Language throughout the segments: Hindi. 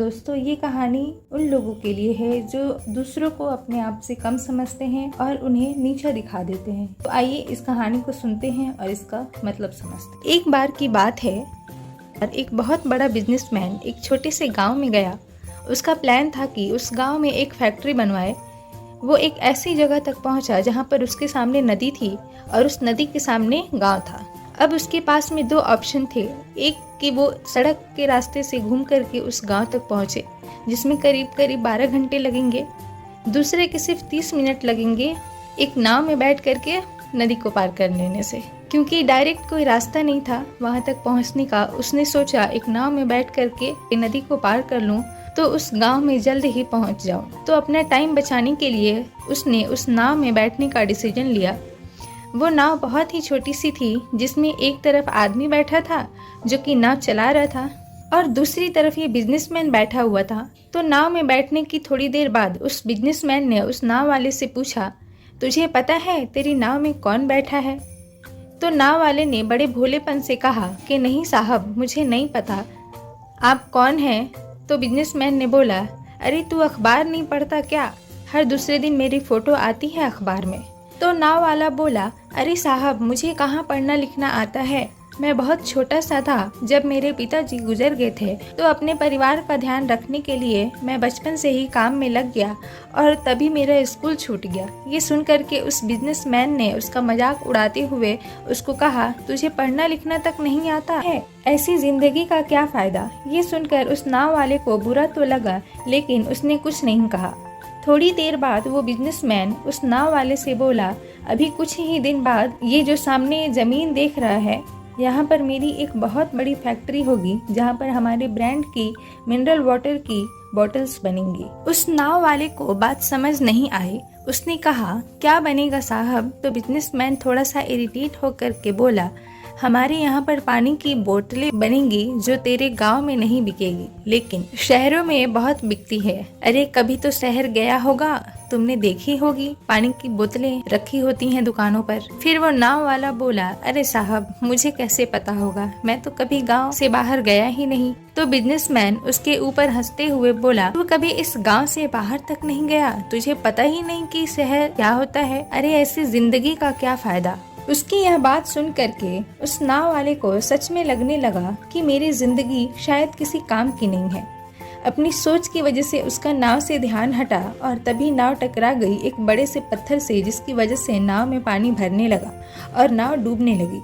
दोस्तों, ये कहानी उन लोगों के लिए है जो दूसरों को अपने आप से कम समझते हैं और उन्हें नीचा दिखा देते हैं। तो आइए इस कहानी को सुनते हैं और इसका मतलब समझते हैं। एक बार की बात है और एक बहुत बड़ा बिजनेसमैन एक छोटे से गांव में गया। उसका प्लान था कि उस गांव में एक फैक्ट्री बनवाए। वो एक ऐसी जगह तक पहुंचा जहां पर उसके सामने नदी थी और उस नदी के सामने गांव था। अब उसके पास में दो ऑप्शन थे। एक कि वो सड़क के रास्ते से घूम करके उस गांव तक पहुंचे, जिसमें करीब करीब 12 घंटे लगेंगे। दूसरे के सिर्फ 30 मिनट लगेंगे एक नाव में बैठ करके नदी को पार कर लेने से। क्योंकि डायरेक्ट कोई रास्ता नहीं था वहां तक पहुंचने का, उसने सोचा एक नाव में बैठ करके नदी को पार कर लूं तो उस गांव में जल्द ही पहुंच जाऊं। तो अपना टाइम बचाने के लिए उसने उस नाव में बैठने का डिसीजन लिया। वो नाव बहुत ही छोटी सी थी, जिसमें एक तरफ आदमी बैठा था जो कि नाव चला रहा था और दूसरी तरफ ये बिजनेसमैन बैठा हुआ था। तो नाव में बैठने की थोड़ी देर बाद उस बिजनेसमैन ने उस नाव वाले से पूछा, तुझे पता है तेरी नाव में कौन बैठा है? तो नाव वाले ने बड़े भोलेपन से कहा कि नहीं साहब, मुझे नहीं पता, आप कौन हैं? तो बिजनेसमैन ने बोला, अरे तू अखबार नहीं पढ़ता क्या? हर दूसरे दिन मेरी फोटो आती है अखबार में। तो नाव वाला बोला, अरे साहब, मुझे कहाँ पढ़ना लिखना आता है, मैं बहुत छोटा सा था जब मेरे पिताजी गुजर गए थे। तो अपने परिवार का ध्यान रखने के लिए मैं बचपन से ही काम में लग गया और तभी मेरा स्कूल छूट गया। ये सुन करके उस बिजनेसमैन ने उसका मजाक उड़ाते हुए उसको कहा, तुझे पढ़ना लिखना तक नहीं आता है, ऐसी जिंदगी का क्या फायदा? ये सुनकर उस नाव वाले को बुरा तो लगा, लेकिन उसने कुछ नहीं कहा। थोड़ी देर बाद वो बिजनेसमैन उस नाव वाले से बोला, अभी कुछ ही दिन बाद ये जो सामने जमीन देख रहा है, यहाँ पर मेरी एक बहुत बड़ी फैक्ट्री होगी जहाँ पर हमारे ब्रांड की मिनरल वाटर की बॉटल्स बनेंगी। उस नाव वाले को बात समझ नहीं आई। उसने कहा, क्या बनेगा साहब? तो बिजनेसमैन थोड़ा सा इरिटेट होकर के बोला, हमारे यहाँ पर पानी की बोतलें बनेंगी जो तेरे गांव में नहीं बिकेगी, लेकिन शहरों में बहुत बिकती है। अरे कभी तो शहर गया होगा, तुमने देखी होगी पानी की बोतलें रखी होती हैं दुकानों पर। फिर वो नाव वाला बोला, अरे साहब, मुझे कैसे पता होगा, मैं तो कभी गांव से बाहर गया ही नहीं। तो बिजनेसमैन उसके ऊपर हंसते हुए बोला, तू कभी इस गांव से बाहर तक नहीं गया, तुझे पता ही नहीं कि शहर क्या होता है? अरे ऐसी जिंदगी का क्या फायदा? उसकी यह बात सुन करके उस नाव वाले को सच में लगने लगा कि मेरी जिंदगी शायद किसी काम की नहीं है। अपनी सोच की वजह से उसका नाव से ध्यान हटा और तभी नाव टकरा गई एक बड़े से पत्थर से, जिसकी वजह से नाव में पानी भरने लगा और नाव डूबने लगी।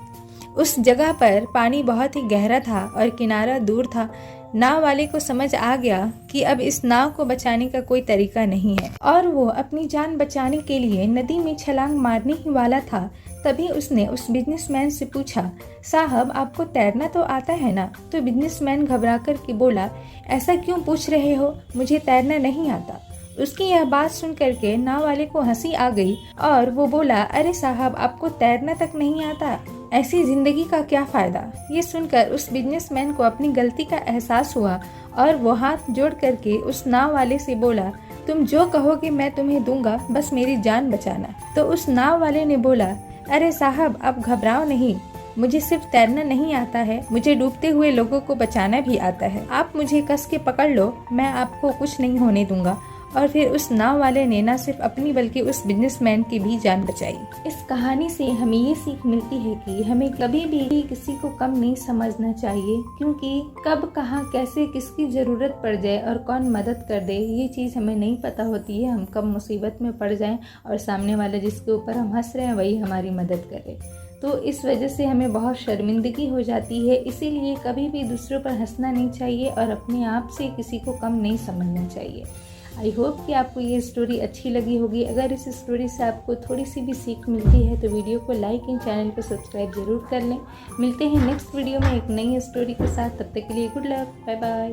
उस जगह पर पानी बहुत ही गहरा था और किनारा दूर था। नाव वाले को समझ आ गया कि अब इस नाव को बचाने का कोई तरीका नहीं है और वो अपनी जान बचाने के लिए नदी में छलांग मारने ही वाला था। तभी उसने उस बिजनेसमैन से पूछा, साहब, आपको तैरना तो आता है ना? तो बिजनेसमैन घबरा कर के बोला, ऐसा क्यों पूछ रहे हो, मुझे तैरना नहीं आता। उसकी यह बात सुन करके नाव वाले को हंसी आ गई और वो बोला, अरे साहब, आपको तैरना तक नहीं आता, ऐसी जिंदगी का क्या फायदा? ये सुनकर उस बिजनेसमैन को अपनी गलती का एहसास हुआ और वो हाथ जोड़ करके उस नाव वाले से बोला, तुम जो कहोगे मैं तुम्हें दूंगा, बस मेरी जान बचाना। तो उस नाव वाले ने बोला, अरे साहब, आप घबराओ नहीं, मुझे सिर्फ तैरना नहीं आता है, मुझे डूबते हुए लोगों को बचाना भी आता है। आप मुझे कस के पकड़ लो, मैं आपको कुछ नहीं होने दूंगा। और फिर उस नाव वाले ने न सिर्फ अपनी बल्कि उस बिजनेसमैन की भी जान बचाई। इस कहानी से हमें ये सीख मिलती है कि हमें कभी भी किसी को कम नहीं समझना चाहिए, क्योंकि कब कहाँ कैसे किसकी जरूरत पड़ जाए और कौन मदद कर दे, ये चीज़ हमें नहीं पता होती है। हम कब मुसीबत में पड़ जाएं और सामने वाले जिसके ऊपर हम हंस रहे हैं वही हमारी मदद करे, तो इस वजह से हमें बहुत शर्मिंदगी हो जाती है। इसीलिए कभी भी दूसरों पर हंसना नहीं चाहिए और अपने आप से किसी को कम नहीं समझना चाहिए। आई होप कि आपको ये स्टोरी अच्छी लगी होगी। अगर इस स्टोरी से आपको थोड़ी सी भी सीख मिलती है तो वीडियो को लाइक एंड चैनल को सब्सक्राइब जरूर कर लें। मिलते हैं नेक्स्ट वीडियो में एक नई स्टोरी के साथ, तब तक के लिए गुड लक, बाय बाय।